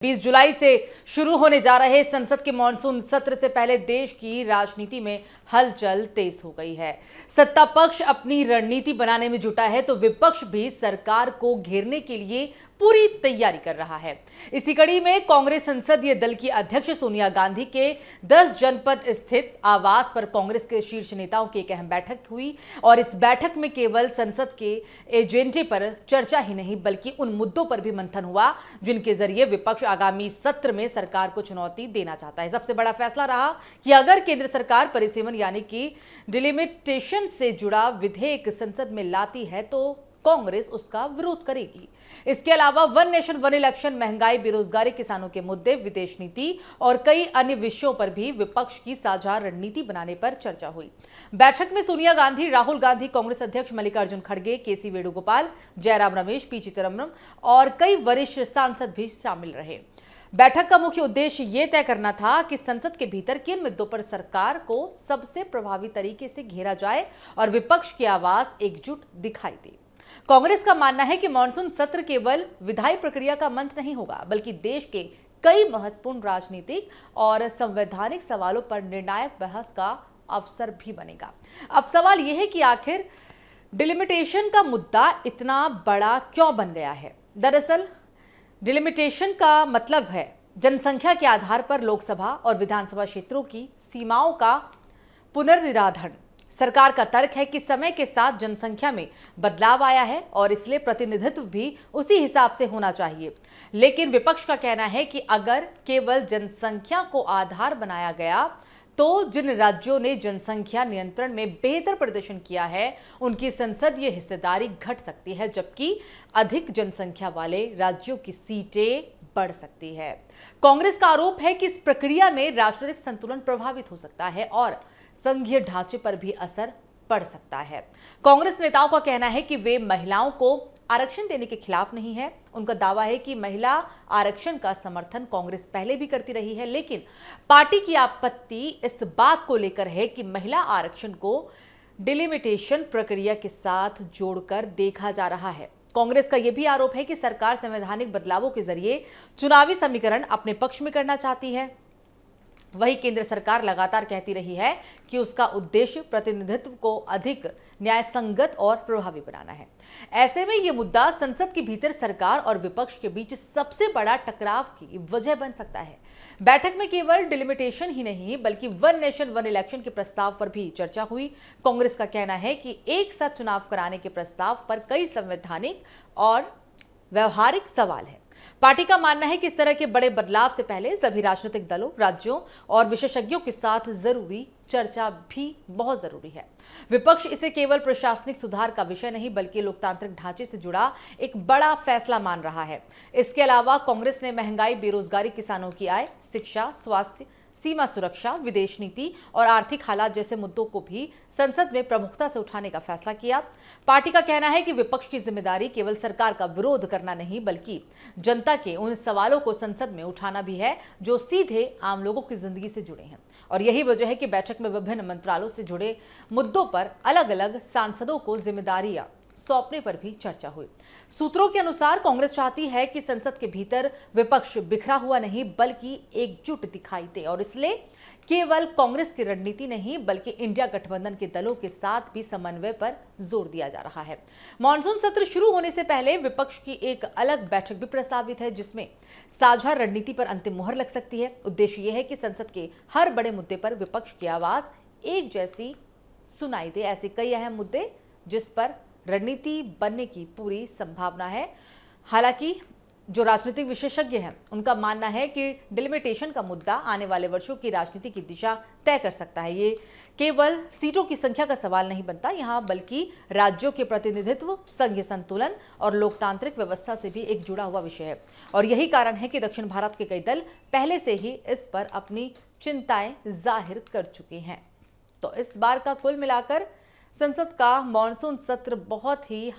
20 जुलाई से शुरू होने जा रहे संसद के मॉनसून सत्र से पहले देश की राजनीति में हलचल तेज हो गई है। सत्ता पक्ष अपनी रणनीति बनाने में जुटा है तो विपक्ष भी सरकार को घेरने के लिए पूरी तैयारी कर रहा है। इसी कड़ी में कांग्रेस संसदीय दल की अध्यक्ष सोनिया गांधी के 10 जनपद स्थित आवास पर कांग्रेस के शीर्ष नेताओं की एक अहम बैठक हुई और इस बैठक में केवल संसद के एजेंडे पर चर्चा ही नहीं बल्कि उन मुद्दों पर भी मंथन हुआ जिनके जरिए विपक्ष आगामी सत्र में सरकार को चुनौती देना चाहता है। सबसे बड़ा फैसला रहा कि अगर केंद्र सरकार परिसीमन यानी कि डिलिमिटेशन से जुड़ा विधेयक संसद में लाती है तो कांग्रेस उसका विरोध करेगी। इसके अलावा वन नेशन वन इलेक्शन, महंगाई, बेरोजगारी, किसानों के मुद्दे, विदेश नीति और कई अन्य विषयों पर भी विपक्ष की साझा रणनीति बनाने पर चर्चा हुई। बैठक में सोनिया गांधी, राहुल गांधी, कांग्रेस अध्यक्ष मल्लिकार्जुन खड़गे, केसी वेणुगोपाल, जयराम रमेश, पी चिदम्बरम और कई वरिष्ठ सांसद भी शामिल रहे। बैठक का मुख्य उद्देश्य यह तय करना था कि संसद के भीतर किन मुद्दों पर सरकार को सबसे प्रभावी तरीके से घेरा जाए और विपक्ष की आवाज एकजुट दिखाई दे। कांग्रेस का मानना है कि मॉनसून सत्र केवल विधायी प्रक्रिया का मंच नहीं होगा बल्कि देश के कई महत्वपूर्ण राजनीतिक और संवैधानिक सवालों पर निर्णायक बहस का अवसर भी बनेगा। अब सवाल यह है कि आखिर डिलिमिटेशन का मुद्दा इतना बड़ा क्यों बन गया है। दरअसल डिलिमिटेशन का मतलब है जनसंख्या के आधार पर लोकसभा और विधानसभा क्षेत्रों की सीमाओं का पुनर्निर्धारण। सरकार का तर्क है कि समय के साथ जनसंख्या में बदलाव आया है और इसलिए प्रतिनिधित्व भी उसी हिसाब से होना चाहिए। लेकिन विपक्ष का कहना है कि अगर केवल जनसंख्या को आधार बनाया गया तो जिन राज्यों ने जनसंख्या नियंत्रण में बेहतर प्रदर्शन किया है उनकी संसदीय हिस्सेदारी घट सकती है जबकि अधिक जनसंख्या वाले राज्यों की सीटें बढ़ सकती है। कांग्रेस का आरोप है कि इस प्रक्रिया में राजनीतिक संतुलन प्रभावित हो सकता है और संघीय ढांचे पर भी असर पड़ सकता है। कांग्रेस नेताओं का कहना है कि वे महिलाओं को आरक्षण देने के खिलाफ नहीं है। उनका दावा है कि महिला आरक्षण का समर्थन कांग्रेस पहले भी करती रही है, लेकिन पार्टी की आपत्ति इस बात को लेकर है कि महिला आरक्षण को डिलिमिटेशन प्रक्रिया के साथ जोड़कर देखा जा रहा है। कांग्रेस का यह भी आरोप है कि सरकार संवैधानिक बदलावों के जरिए चुनावी समीकरण अपने पक्ष में करना चाहती है। वही केंद्र सरकार लगातार कहती रही है कि उसका उद्देश्य प्रतिनिधित्व को अधिक न्यायसंगत और प्रभावी बनाना है। ऐसे में यह मुद्दा संसद के भीतर सरकार और विपक्ष के बीच सबसे बड़ा टकराव की वजह बन सकता है। बैठक में केवल डिलिमिटेशन ही नहीं बल्कि वन नेशन वन इलेक्शन के प्रस्ताव पर भी चर्चा हुई। कांग्रेस का कहना है कि एक साथ चुनाव कराने के प्रस्ताव पर कई संवैधानिक और व्यवहारिक सवाल है। पार्टी का मानना है कि इस तरह के बड़े बदलाव से पहले सभी राजनीतिक दलों, राज्यों और विशेषज्ञों के साथ जरूरी चर्चा भी बहुत जरूरी है। विपक्ष इसे केवल प्रशासनिक सुधार का विषय नहीं बल्कि लोकतांत्रिक ढांचे से जुड़ा एक बड़ा फैसला मान रहा है। इसके अलावा कांग्रेस ने महंगाई, बेरोजगारी, किसानों की आय, शिक्षा, स्वास्थ्य, सीमा सुरक्षा, विदेश नीति और आर्थिक हालात जैसे मुद्दों को भी संसद में प्रमुखता से उठाने का फैसला किया। पार्टी का कहना है कि विपक्ष की जिम्मेदारी केवल सरकार का विरोध करना नहीं बल्कि जनता के उन सवालों को संसद में उठाना भी है जो सीधे आम लोगों की जिंदगी से जुड़े हैं। और यही वजह है कि बैठक में विभिन्न मंत्रालयों से जुड़े मुद्दों पर अलग अलग सांसदों को जिम्मेदारियां सौंपने पर भी चर्चा हुई। सूत्रों के अनुसार कांग्रेस चाहती है कि संसद के भीतर विपक्ष बिखरा हुआ नहीं बल्कि एकजुट दिखाई दे और इसलिए केवल कांग्रेस की रणनीति नहीं बल्कि इंडिया गठबंधन के दलों के साथ भी समन्वय पर जोर दिया जा रहा है। मॉनसून सत्र शुरू होने से पहले विपक्ष की एक अलग बैठक भी प्रस्तावित है जिसमें साझा रणनीति पर अंतिम मुहर लग सकती है। उद्देश्य यह है कि संसद के हर बड़े मुद्दे पर विपक्ष की आवाज एक जैसी सुनाई दे। ऐसे कई अहम मुद्दे जिस पर रणनीति बनने की पूरी संभावना है। हालांकि जो राजनीतिक विशेषज्ञ हैं उनका मानना है कि डिलिमिटेशन का मुद्दा आने वाले वर्षों की राजनीति की दिशा तय कर सकता है। ये केवल सीटों की संख्या का सवाल नहीं बनता यहाँ बल्कि राज्यों के प्रतिनिधित्व, संघीय संतुलन और लोकतांत्रिक व्यवस्था से भी एक जुड़ा हुआ विषय है। और यही कारण है कि दक्षिण भारत के कई दल पहले से ही इस पर अपनी चिंताएं जाहिर कर चुके हैं। तो इस बार का कुल मिलाकर संसद का मॉनसून सत्र बहुत ही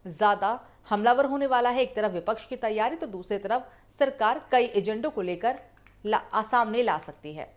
ज्यादा हमलावर होने वाला है। एक तरफ विपक्ष की तैयारी तो दूसरी तरफ सरकार कई एजेंडों को लेकर सामने ला सकती है।